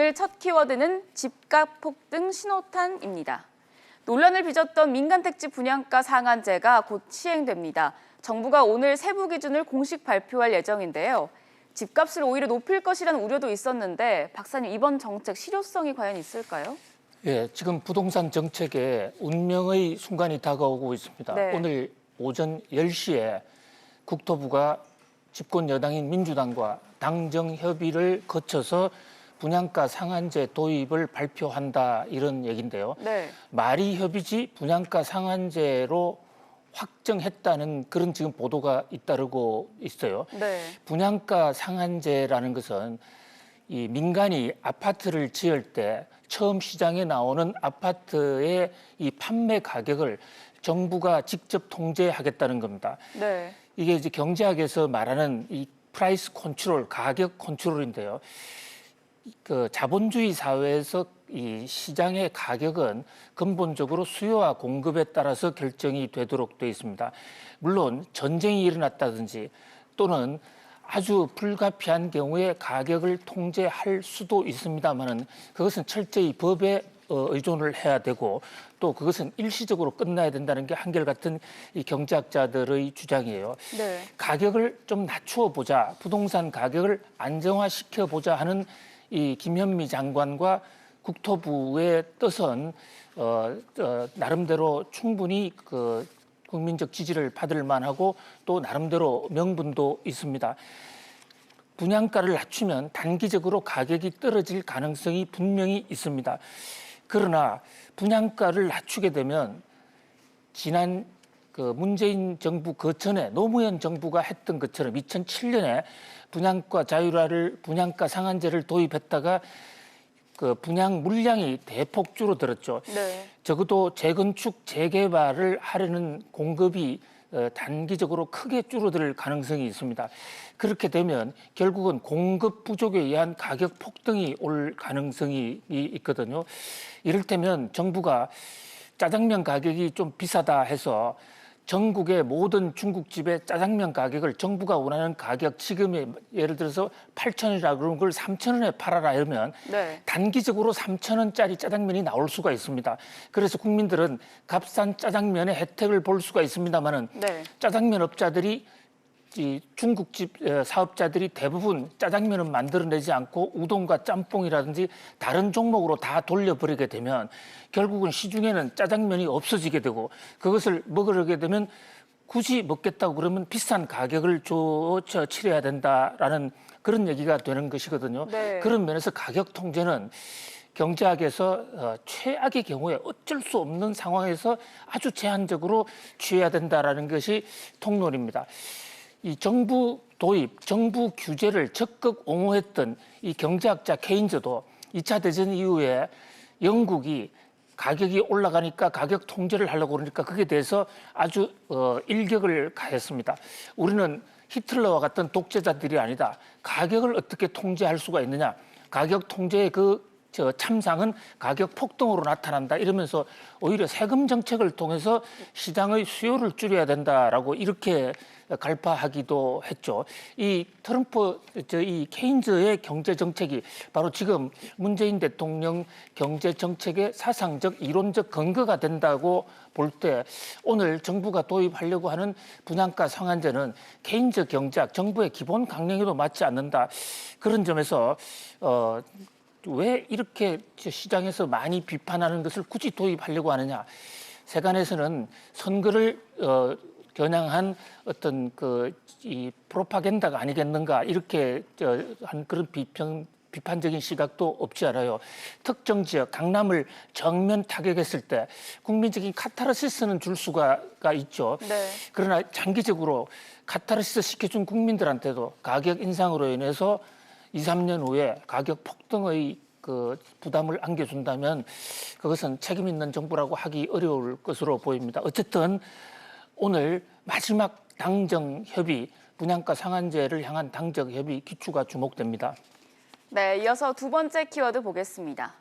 오늘 첫 키워드는 집값 폭등 신호탄입니다. 논란을 빚었던 민간택지 분양가 상한제가 곧 시행됩니다. 정부가 오늘 세부 기준을 공식 발표할 예정인데요. 집값을 오히려 높일 것이라는 우려도 있었는데 박사님, 이번 정책 실효성이 과연 있을까요? 예, 지금 부동산 정책에 운명의 순간이 다가오고 있습니다. 네. 오늘 오전 10시에 국토부가 집권 여당인 민주당과 당정 협의를 거쳐서 분양가 상한제 도입을 발표한다, 이런 얘기인데요. 네. 말이 협의지 분양가 상한제로 확정했다는 그런 지금 보도가 잇따르고 있어요. 네. 분양가 상한제라는 것은 이 민간이 아파트를 지을 때 처음 시장에 나오는 아파트의 이 판매 가격을 정부가 직접 통제하겠다는 겁니다. 네. 이게 이제 경제학에서 말하는 이 프라이스 컨트롤, 가격 컨트롤인데요. 그 자본주의 사회에서 이 시장의 가격은 근본적으로 수요와 공급에 따라서 결정이 되도록 되어 있습니다. 물론 전쟁이 일어났다든지 또는 아주 불가피한 경우에 가격을 통제할 수도 있습니다만은 그것은 철저히 법에 의존을 해야 되고 또 그것은 일시적으로 끝나야 된다는 게 한결같은 이 경제학자들의 주장이에요. 네. 가격을 좀 낮추어 보자, 부동산 가격을 안정화시켜 보자 하는 이 김현미 장관과 국토부의 뜻은 나름대로 충분히 그 국민적 지지를 받을 만하고 또 나름대로 명분도 있습니다. 분양가를 낮추면 단기적으로 가격이 떨어질 가능성이 분명히 있습니다. 그러나 분양가를 낮추게 되면 지난 그 문재인 정부 그 전에 노무현 정부가 했던 것처럼 2007년에 분양가 상한제를 도입했다가 그 분양 물량이 대폭 줄어들었죠. 네. 적어도 재건축, 재개발을 하려는 공급이 단기적으로 크게 줄어들 가능성이 있습니다. 그렇게 되면 결국은 공급 부족에 의한 가격 폭등이 올 가능성이 있거든요. 이를테면 정부가 짜장면 가격이 좀 비싸다 해서 전국의 모든 중국집의 짜장면 가격을 정부가 원하는 가격, 지금의 예를 들어서 8,000원이라 그러면 그걸 3,000원에 팔아라 이러면 네. 단기적으로 3,000원짜리 짜장면이 나올 수가 있습니다. 그래서 국민들은 값싼 짜장면의 혜택을 볼 수가 있습니다만은 네. 짜장면 업자들이 이 중국집 사업자들이 대부분 짜장면은 만들어내지 않고 우동과 짬뽕이라든지 다른 종목으로 다 돌려버리게 되면 결국은 시중에는 짜장면이 없어지게 되고 그것을 먹으려게 되면 굳이 먹겠다고 그러면 비싼 가격을 치러야 된다라는 그런 얘기가 되는 것이거든요. 네. 그런 면에서 가격 통제는 경제학에서 최악의 경우에 어쩔 수 없는 상황에서 아주 제한적으로 취해야 된다라는 것이 통론입니다. 이 정부 도입, 정부 규제를 적극 옹호했던 이 경제학자 케인즈도 2차 대전 이후에 영국이 가격이 올라가니까 가격 통제를 하려고 그러니까 그게 대해서 아주 일격을 가했습니다. 우리는 히틀러와 같은 독재자들이 아니다. 가격을 어떻게 통제할 수가 있느냐. 가격 통제의 참상은 가격 폭등으로 나타난다. 이러면서 오히려 세금 정책을 통해서 시장의 수요를 줄여야 된다라고 이렇게 갈파하기도 했죠. 이 케인즈의 경제 정책이 바로 지금 문재인 대통령 경제 정책의 사상적, 이론적 근거가 된다고 볼 때 오늘 정부가 도입하려고 하는 분양가 상한제는 케인즈 경제학, 정부의 기본 강령에도 맞지 않는다. 그런 점에서 왜 이렇게 시장에서 많이 비판하는 것을 굳이 도입하려고 하느냐. 세간에서는 선거를 겨냥한 어떤 이 프로파간다가 아니겠는가 이렇게 한 그런 비판적인 시각도 없지 않아요. 특정 지역 강남을 정면 타격했을 때 국민적인 카타르시스는 줄 수가 있죠. 네. 그러나 장기적으로 카타르시스 시켜준 국민들한테도 가격 인상으로 인해서 2, 3년 후에 가격 폭등의 그 부담을 안겨준다면 그것은 책임 있는 정부라고 하기 어려울 것으로 보입니다. 어쨌든 오늘 마지막 당정 협의, 분양가 상한제를 향한 당정 협의 기추가 주목됩니다. 네, 이어서 두 번째 키워드 보겠습니다.